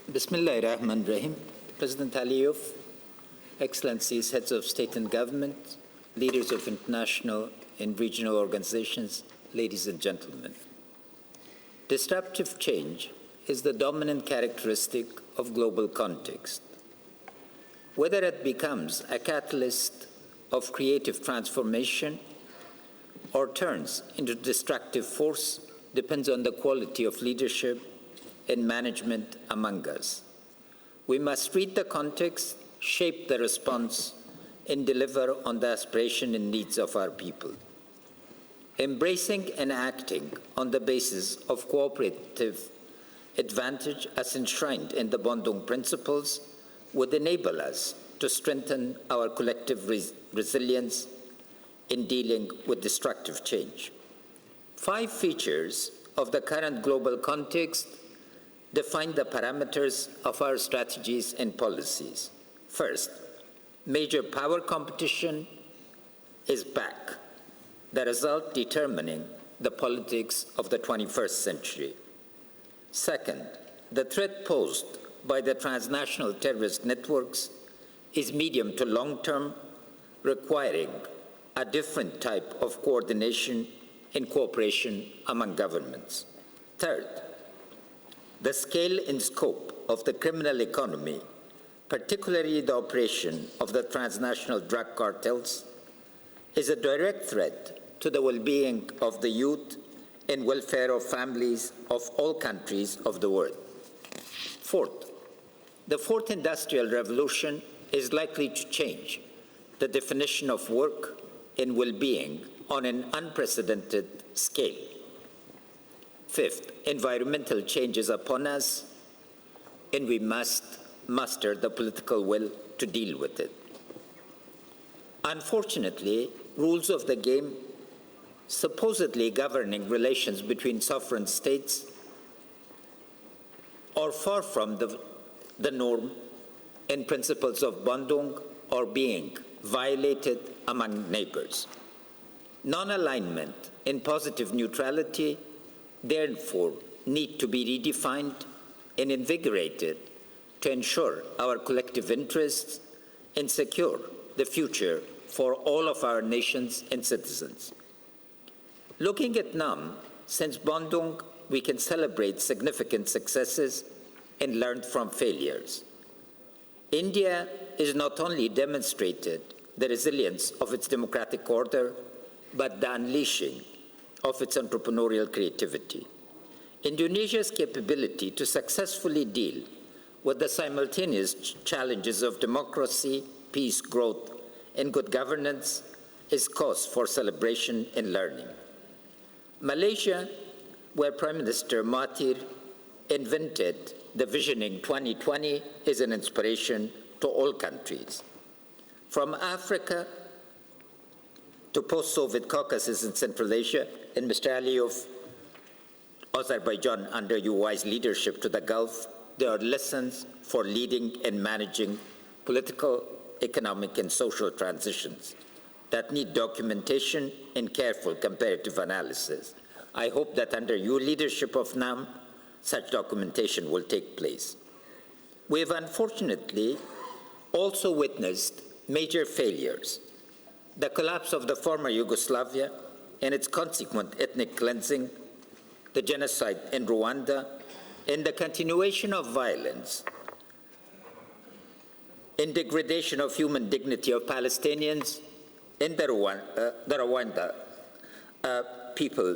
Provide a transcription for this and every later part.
Bismillahirrahmanirrahim. President Aliyev, Excellencies, heads of state and government, leaders of international and regional organizations, ladies and gentlemen. Disruptive change is the dominant characteristic of global context. Whether it becomes a catalyst of creative transformation or turns into destructive force depends on the quality of leadership and management among us. We must read the context, shape the response, and deliver on the aspiration and needs of our people. Embracing and acting on the basis of cooperative advantage as enshrined in the Bandung Principles would enable us to strengthen our collective resilience in dealing with destructive change. 5 features of the current global context define the parameters of our strategies and policies. First, major power competition is back, the result determining the politics of the 21st century. Second, the threat posed by the transnational terrorist networks is medium to long-term, requiring a different type of coordination and cooperation among governments. Third, the scale and scope of the criminal economy, particularly the operation of the transnational drug cartels, is a direct threat to the well-being of the youth and welfare of families of all countries of the world. Fourth, the fourth industrial revolution is likely to change the definition of work and well-being on an unprecedented scale. Fifth, environmental change is upon us, and we must muster the political will to deal with it. Unfortunately, rules of the game supposedly governing relations between sovereign states are far from the norm, and principles of Bandung are being violated among neighbors. Non-alignment and positive neutrality therefore need to be redefined and invigorated to ensure our collective interests and secure the future for all of our nations and citizens. Looking at NAM, since Bandung, we can celebrate significant successes and learn from failures. India has not only demonstrated the resilience of its democratic order, but the unleashing of its entrepreneurial creativity. Indonesia's capability to successfully deal with the simultaneous challenges of democracy, peace, growth, and good governance is cause for celebration and learning. Malaysia, where Prime Minister Mahathir invented the Visioning 2020, is an inspiration to all countries. From Africa to post-Soviet Caucasus in Central Asia, and Mr. Aliyev, Azerbaijan under your wise leadership to the Gulf, there are lessons for leading and managing political, economic, and social transitions that need documentation and careful comparative analysis. I hope that under your leadership of NAM, such documentation will take place. We have unfortunately also witnessed major failures: the collapse of the former Yugoslavia and its consequent ethnic cleansing, the genocide in Rwanda, and the continuation of violence and degradation of human dignity of Palestinians and the Rwanda people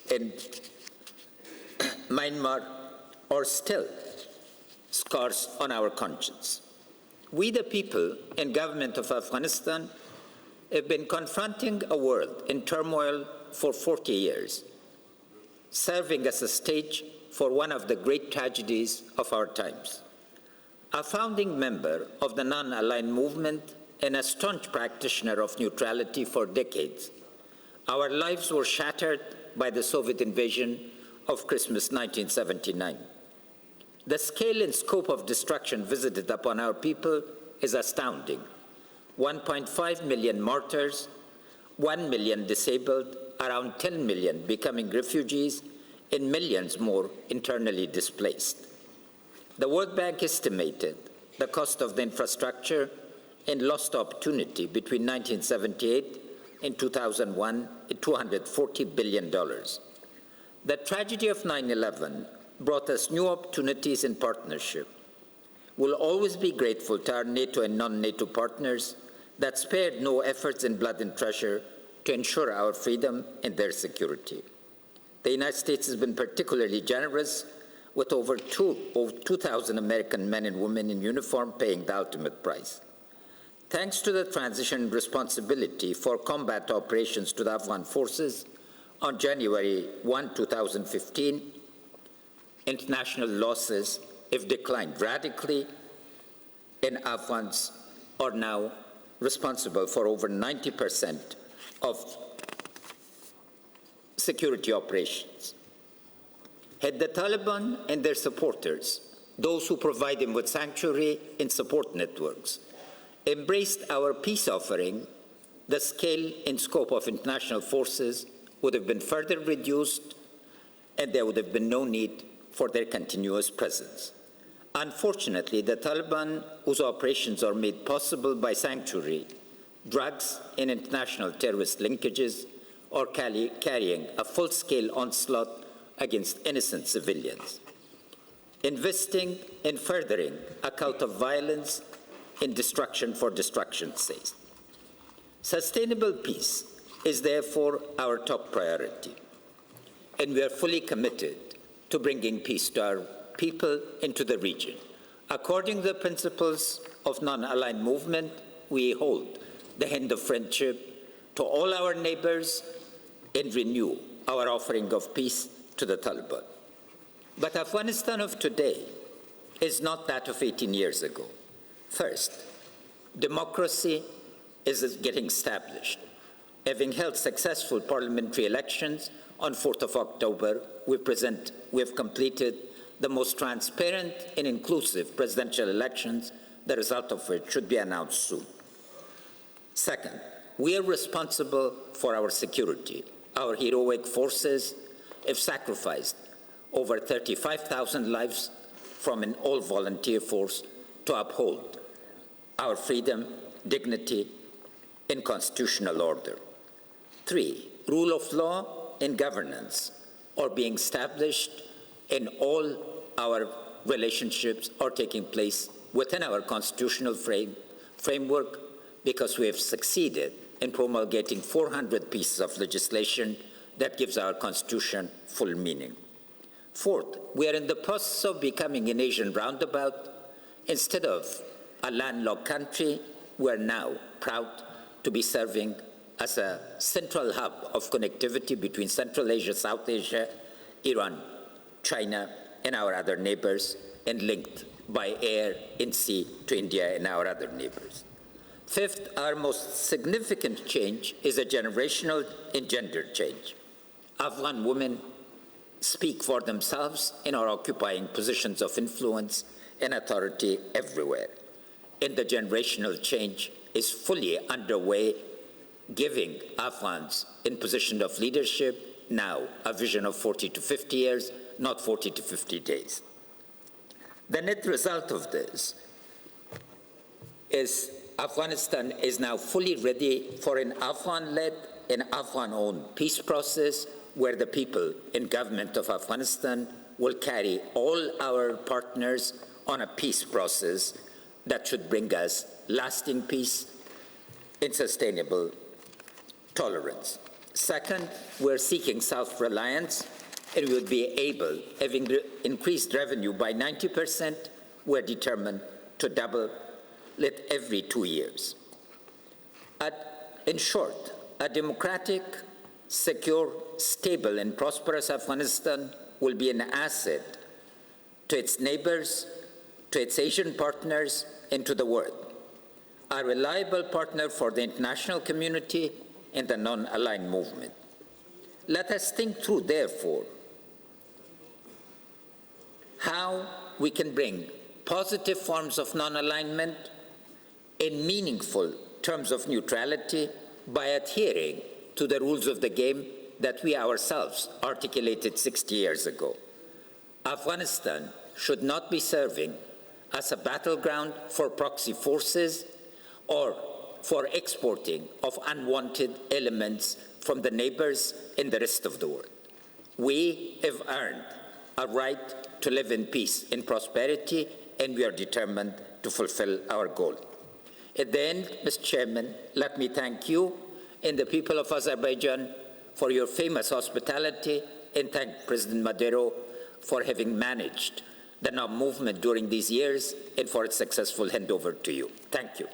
in Myanmar are still scars on our conscience. We, the people and government of Afghanistan, have been confronting a world in turmoil for 40 years, serving as a stage for one of the great tragedies of our times. A founding member of the non-aligned movement and a staunch practitioner of neutrality for decades, our lives were shattered by the Soviet invasion of Christmas 1979. The scale and scope of destruction visited upon our people is astounding. 1.5 million martyrs, 1 million disabled, around 10 million becoming refugees, and millions more internally displaced. The World Bank estimated the cost of the infrastructure and lost opportunity between 1978 and 2001 at $240 billion. The tragedy of 9/11 brought us new opportunities in partnership. We'll always be grateful to our NATO and non-NATO partners that spared no efforts in blood and treasure to ensure our freedom and their security. The United States has been particularly generous, with over 2,000 American men and women in uniform paying the ultimate price. Thanks to the transition responsibility for combat operations to the Afghan forces, on January 1, 2015, international losses have declined radically, and Afghans are now responsible for over 90% of security operations. Had the Taliban and their supporters, those who provide them with sanctuary and support networks, embraced our peace offering, the scale and scope of international forces would have been further reduced, and there would have been no need for their continuous presence. Unfortunately, the Taliban, whose operations are made possible by sanctuary, drugs, and international terrorist linkages, are carrying a full-scale onslaught against innocent civilians, investing in furthering a cult of violence and destruction for destruction's sake. Sustainable peace is therefore our top priority, and we are fully committed to bringing peace to our people and to the region. According to the principles of non-aligned movement, we hold the hand of friendship to all our neighbors and renew our offering of peace to the Taliban. But Afghanistan of today is not that of 18 years ago. First, democracy is getting established. Having held successful parliamentary elections on 4th of October, we have completed the most transparent and inclusive presidential elections, the result of which should be announced soon. Second, we are responsible for our security. Our heroic forces have sacrificed over 35,000 lives from an all-volunteer force to uphold our freedom, dignity, and constitutional order. Three, rule of law and governance are being established, and all our relationships are taking place within our constitutional framework, because we have succeeded in promulgating 400 pieces of legislation that gives our Constitution full meaning. Fourth, we are in the process of becoming an Asian roundabout. Instead of a landlocked country, we are now proud to be serving as a central hub of connectivity between Central Asia, South Asia, Iran, China, and our other neighbors, and linked by air and sea to India and our other neighbors. Fifth, our most significant change is a generational and gender change. Afghan women speak for themselves and are occupying positions of influence and authority everywhere. And the generational change is fully underway, giving Afghans in position of leadership now a vision of 40 to 50 years, not 40 to 50 days. The net result of this is Afghanistan is now fully ready for an Afghan-led and Afghan-owned peace process, where the people and government of Afghanistan will carry all our partners on a peace process that should bring us lasting peace and sustainable tolerance. Second, we're seeking self-reliance, and we would be able, having increased revenue by 90%, we're determined to double it every 2 years. In short, a democratic, secure, stable, and prosperous Afghanistan will be an asset to its neighbors, to its Asian partners, and to the world. A reliable partner for the international community and the non-aligned movement. Let us think through, therefore, how we can bring positive forms of non-alignment in meaningful terms of neutrality by adhering to the rules of the game that we ourselves articulated 60 years ago. Afghanistan should not be serving as a battleground for proxy forces or for exporting of unwanted elements from the neighbors in the rest of the world. We have earned a right to live in peace and prosperity, and we are determined to fulfill our goal. At the end, Mr. Chairman, let me thank you and the people of Azerbaijan for your famous hospitality, and thank President Maduro for having managed the NAM movement during these years and for its successful handover to you. Thank you.